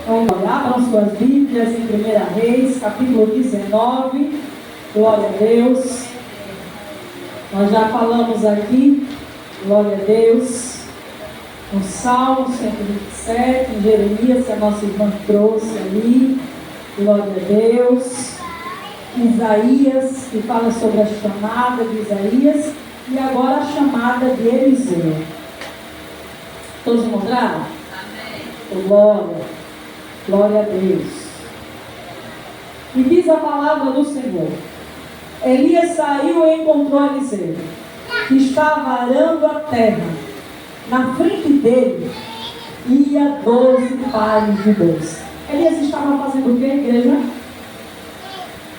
Abram suas Bíblias em 1 Reis, capítulo 19. Glória a Deus. Nós já falamos aqui, glória a Deus, no Salmo 127, em Jeremias, que a nossa irmã trouxe ali, glória a Deus. Isaías, que fala sobre a chamada de Isaías, e agora a chamada de Eliseu. Todos encontraram? Amém. Glória. Glória a Deus. E diz a palavra do Senhor: Elias saiu e encontrou Eliseu, que estava arando a terra. Na frente dele ia 12 pares de bois. Elias estava fazendo o que, igreja?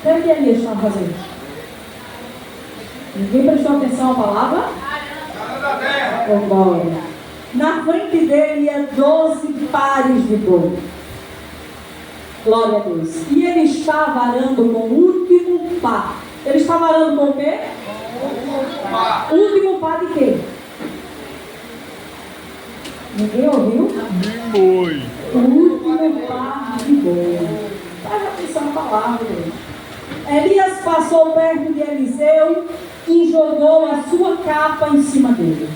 O que Elias estava fazendo? Ninguém prestou atenção à palavra? Arando a terra. Oh, glória. Na frente dele ia 12 pares de boi. Glória a Deus. E ele estava arando com o último par. Ele estava arando com o quê? O último par de quê? Ninguém ouviu? De boi. O último par de boi. Presta atenção na palavra, gente. Elias passou perto de Eliseu e jogou a sua capa em cima dele.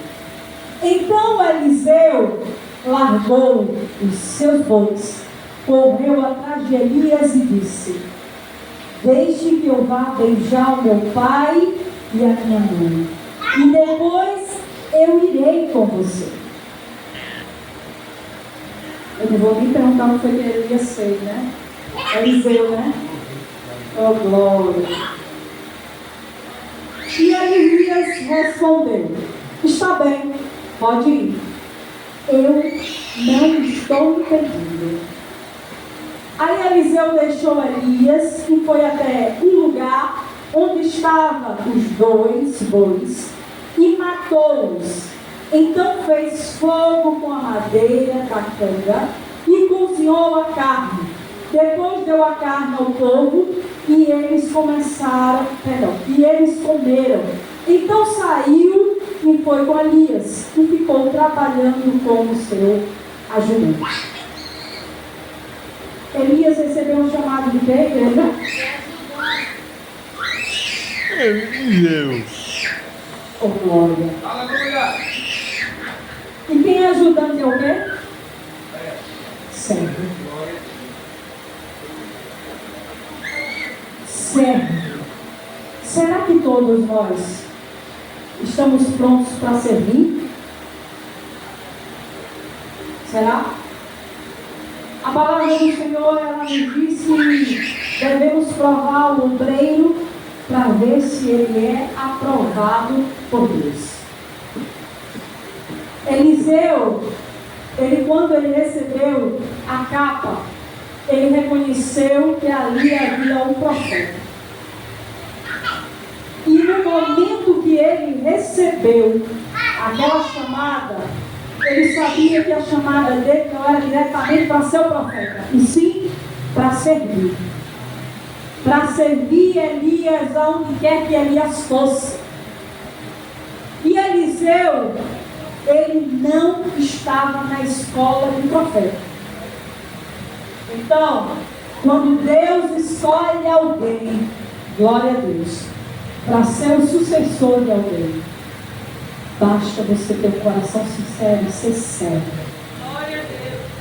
Então Eliseu largou os seus bois, correu atrás de Elias e disse: Deixe que eu vá beijar o meu pai e a minha mãe, e depois eu irei com você. Eu não vou nem perguntar o que foi que Elias fez, né? Eliseu, né? Oh, glória. E Elias respondeu: Está bem, pode ir. Eu não estou impedindo. Aí Eliseu deixou Elias e foi até um lugar onde estavam os 2 bois e matou-os. Então fez fogo com a madeira da canga e cozinhou a carne. Depois deu a carne ao povo e eles comeram. Então saiu e foi com Elias e ficou trabalhando como seu ajudante. Elias recebeu um chamado de quê, igreja? Deus. Oh, glória. Aleluia. E quem é ajudante é o quê? Servo. Servo. Será que todos nós estamos prontos para servir? Será? A palavra do Senhor, ela nos diz que devemos provar o obreiro para ver se ele é aprovado por Deus. Eliseu, quando ele recebeu a capa, ele reconheceu que ali havia um profeta. E no momento que ele recebeu aquela chamada, ele sabia que a chamada dele não era diretamente para ser o profeta, e sim para servir. Para servir Elias aonde quer que Elias fosse. E Eliseu, ele não estava na escola de profeta. Então, quando Deus escolhe alguém, glória a Deus, para ser o sucessor de alguém, basta você ter um coração sincero e ser sério.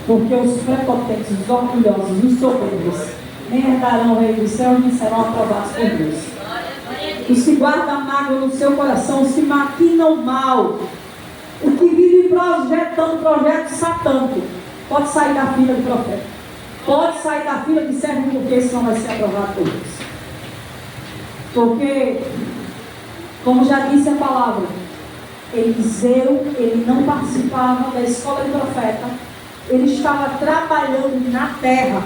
Porque os prepotentes, os orgulhosos, os soberbos, nem herdarão o reino dos céus, nem serão aprovados por Deus. Os que guardam mágoa no seu coração, os que maquinam mal, o que vive projetando projeto satânico, pode sair da fila de profeta. Pode sair da fila de servo, porque isso não vai ser aprovado por Deus. Porque, como já disse a palavra, Eliseu, ele não participava da escola de profeta, ele estava trabalhando na terra.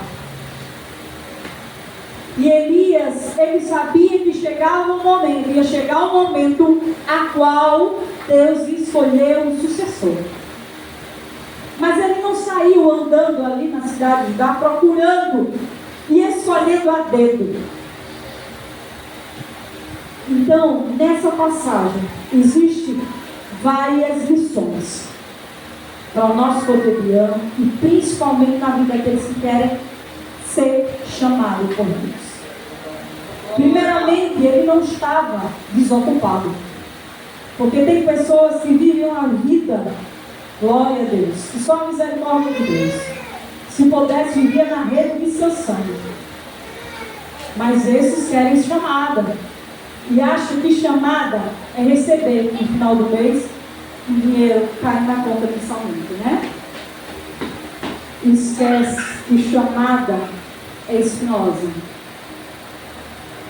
E Elias, ele sabia que chegava um momento, ia chegar um momento a qual Deus escolheu um sucessor. Mas ele não saiu andando ali na cidade de Judá procurando e escolhendo a dedo. Então, nessa passagem, existem várias lições. para o nosso cotidiano e principalmente na vida daqueles que querem ser chamados por Deus. Primeiramente, ele não estava desocupado. Porque tem pessoas que vivem uma vida, glória a Deus, que só a misericórdia de Deus. Se pudesse, viver na rede de seu sangue. Mas esses querem chamada. E acham que chamada é receber no final do mês o dinheiro caindo na conta mensalmente, né? Esquece que chamada é espinhosa.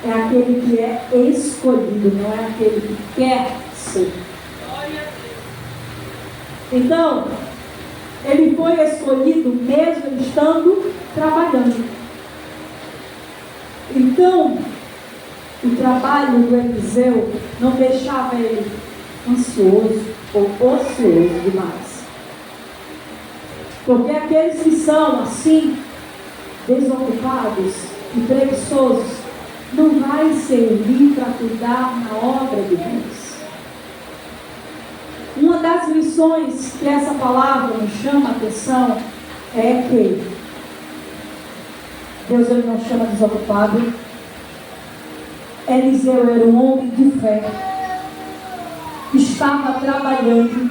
É aquele que é escolhido, não é aquele que quer ser. Então, ele foi escolhido mesmo estando trabalhando. Então, o trabalho do Eliseu não deixava ele ansioso ou ocioso demais. Porque aqueles que são assim, desocupados e preguiçosos, não vai servir para cuidar na obra de Deus. Uma das lições que essa palavra nos chama a atenção é que Deus ele não chama desocupado. Eliseu era um homem de fé, estava trabalhando,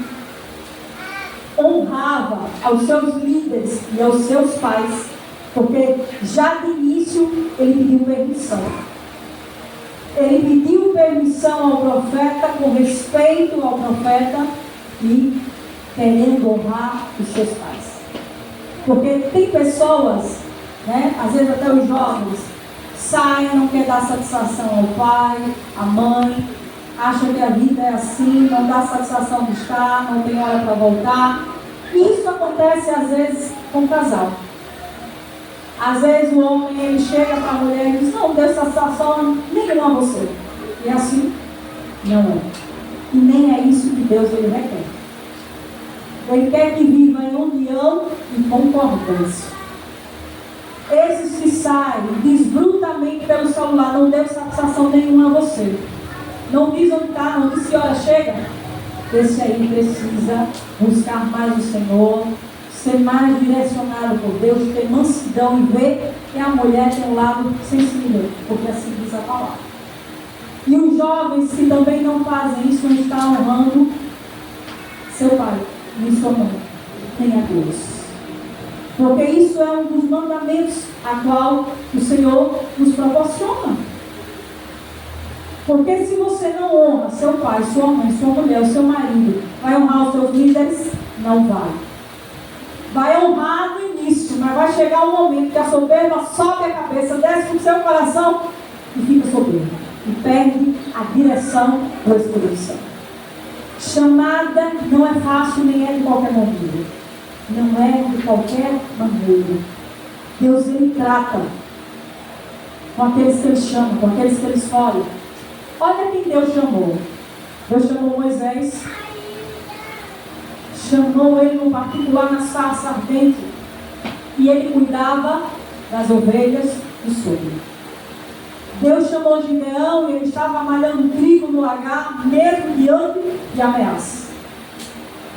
honrava aos seus líderes e aos seus pais, porque já de início ele pediu permissão. Ele pediu permissão ao profeta, com respeito ao profeta e querendo honrar os seus pais. Porque tem pessoas, né, às vezes até os jovens, saem, não quer dar satisfação ao pai, à mãe, acham que a vida é assim, não dá satisfação de estar, não tem hora para voltar. Isso acontece às vezes com o casal. Às vezes o homem ele chega para a mulher e diz: não deu satisfação nenhuma a você. E assim não é. E nem é isso que Deus ele requer. Ele quer que viva em união e concordância. Esses que saem desbrutamente pelo celular, não deu satisfação nenhuma a você, não diz onde está, não diz que hora chega. Esse aí precisa buscar mais o Senhor, ser mais direcionado por Deus, ter mansidão e ver que a mulher tem um lado sensível, porque assim diz a palavra. E os jovens que também não fazem isso, não estão honrando seu pai e sua mãe, nem a Deus. Porque isso é um dos mandamentos a qual o Senhor nos proporciona. Porque se você não honra seu pai, sua mãe, sua mulher, o seu marido, vai honrar os seus líderes? Não vai. Vai honrar no início, mas vai chegar um momento que a soberba sobe a cabeça, desce para o seu coração e fica soberba. E perde a direção do Espírito Santo. Chamada não é fácil, nem é de qualquer maneira. Não é de qualquer maneira. Deus ele trata com aqueles que ele chama, com aqueles que ele escolhe. Olha quem Deus chamou. Deus chamou Moisés. Chamou ele no particular na sarça ardente. E ele cuidava das ovelhas do sogro. Deus chamou Gideão e ele estava malhando trigo no lagar, mesmo diante de ameaça.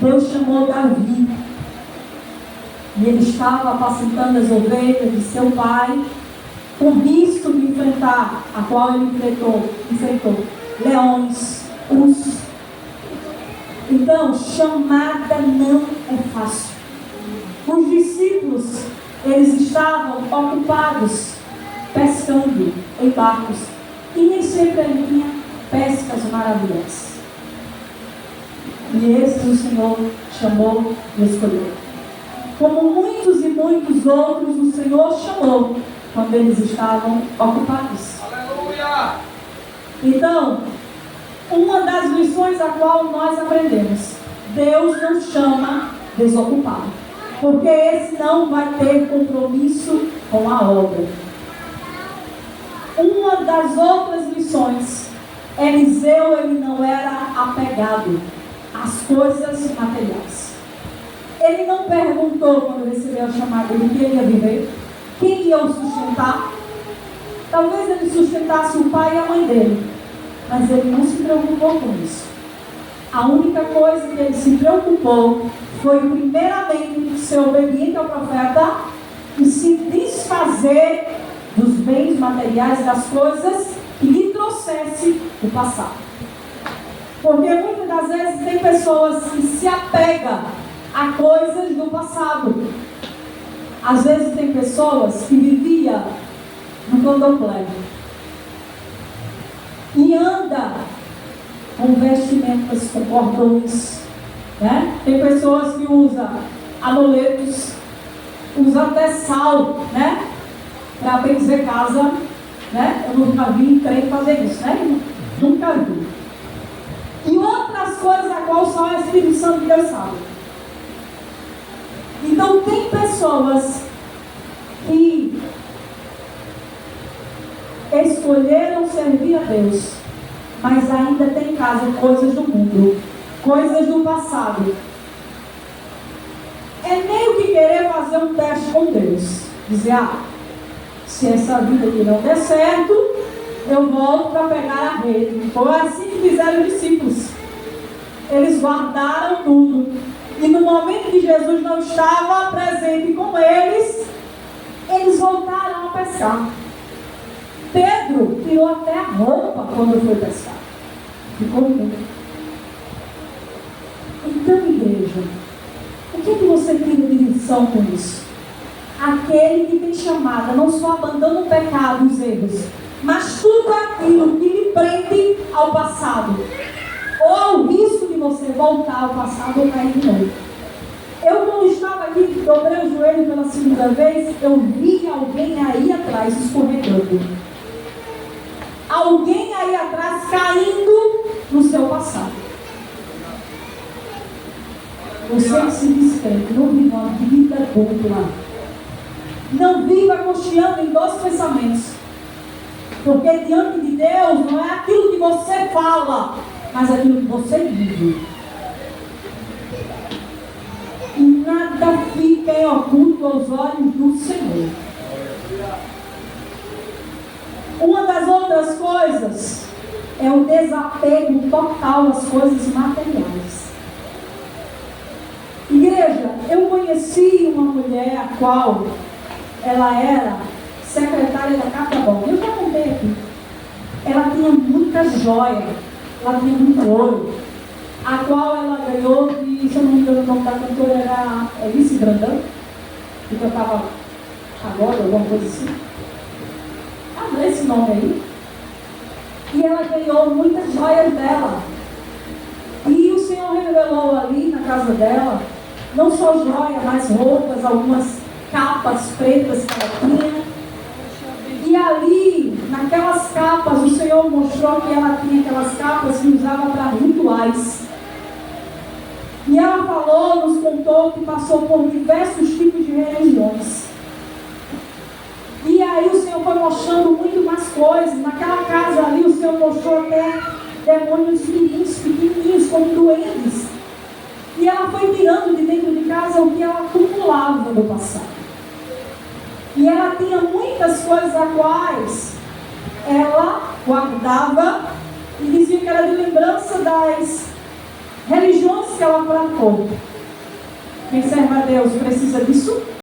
Deus chamou Davi. E ele estava apacentando as ovelhas de seu pai, com risco de enfrentar, a qual ele enfrentou leões, ursos. Então, chamada não é fácil. Os discípulos, eles estavam ocupados, pescando em barcos. E nem sempre havia pescas maravilhosas. E esse o Senhor chamou e escolheu. Como muitos e muitos outros, o Senhor chamou quando eles estavam ocupados. Aleluia! Então, uma das lições a qual nós aprendemos: Deus não chama desocupado, porque esse não vai ter compromisso com a obra. Uma das outras lições: Eliseu ele não era apegado às coisas materiais. Ele não perguntou quando recebeu a chamada de quem ia viver, quem ia o sustentar. Talvez ele sustentasse o pai e a mãe dele, mas ele não se preocupou com isso. A única coisa que ele se preocupou foi, primeiramente, ser obediente ao profeta e se desfazer dos bens materiais, das coisas que lhe trouxesse o passado. Porque muitas das vezes tem pessoas que se apegam a coisas do passado. Às vezes tem pessoas que viviam no candomblé e anda com vestimentas, com cordões, né? Tem pessoas que usam amuletos, usam até sal, né? Para benzer casa, né? Eu nunca vi crente fazer isso, né? Nunca vi. E outras coisas a qual só o Espírito Santo de Deus sabe. Então tem pessoas que escolheram servir a Deus, mas ainda tem em casa coisas do mundo, coisas do passado. É meio que querer fazer um teste com Deus. Dizer, se essa vida aqui não der certo, eu volto para pegar a rede. Foi assim que fizeram os discípulos. Eles guardaram tudo. E no momento que Jesus não estava presente com eles, eles voltaram a pescar. Pedro tirou até a roupa quando foi pescar. Ficou muito. Então, igreja, o que você tira de lição com isso? Aquele que tem chamada, não só abandona o pecado, os erros, mas tudo aquilo que lhe prende ao passado, ou ao risco de você voltar ao passado ou cair de novo. Eu, quando estava aqui, dobrei o joelho pela segunda vez, eu vi alguém aí atrás escorregando. Alguém aí atrás caindo no seu passado. Você que se diz crente, não viva uma vida dupla. Não viva cocheando em dois pensamentos. Porque diante de Deus não é aquilo que você fala, mas aquilo que você vive. E nada fica em oculto aos olhos do Senhor. Uma das outras coisas é o desapego total às coisas materiais. Igreja, eu conheci uma mulher a qual ela era secretária da Capabão. Eu já contei aqui. Ela tinha muita joia, ela tinha muito ouro, a qual ela ganhou de, se eu não me engano, o nome da cantora era Alice Brandão, que cantava agora, alguma coisa assim. Esse nome aí. E ela ganhou muitas joias dela. E o Senhor revelou ali na casa dela, não só joia, mas roupas, algumas capas pretas que ela tinha. E ali, naquelas capas, o Senhor mostrou que ela tinha aquelas capas que usava para rituais. E ela falou, nos contou que passou por diversos tipos de religiões. E aí o Senhor foi mostrando muito mais coisas. Naquela casa ali o Senhor mostrou até demônios mirins, pequenininhos, como duendes. E ela foi tirando de dentro de casa o que ela acumulava no passado. E ela tinha muitas coisas a quais ela guardava e dizia que era de lembrança das religiões que ela praticou. Quem serve a Deus precisa disso?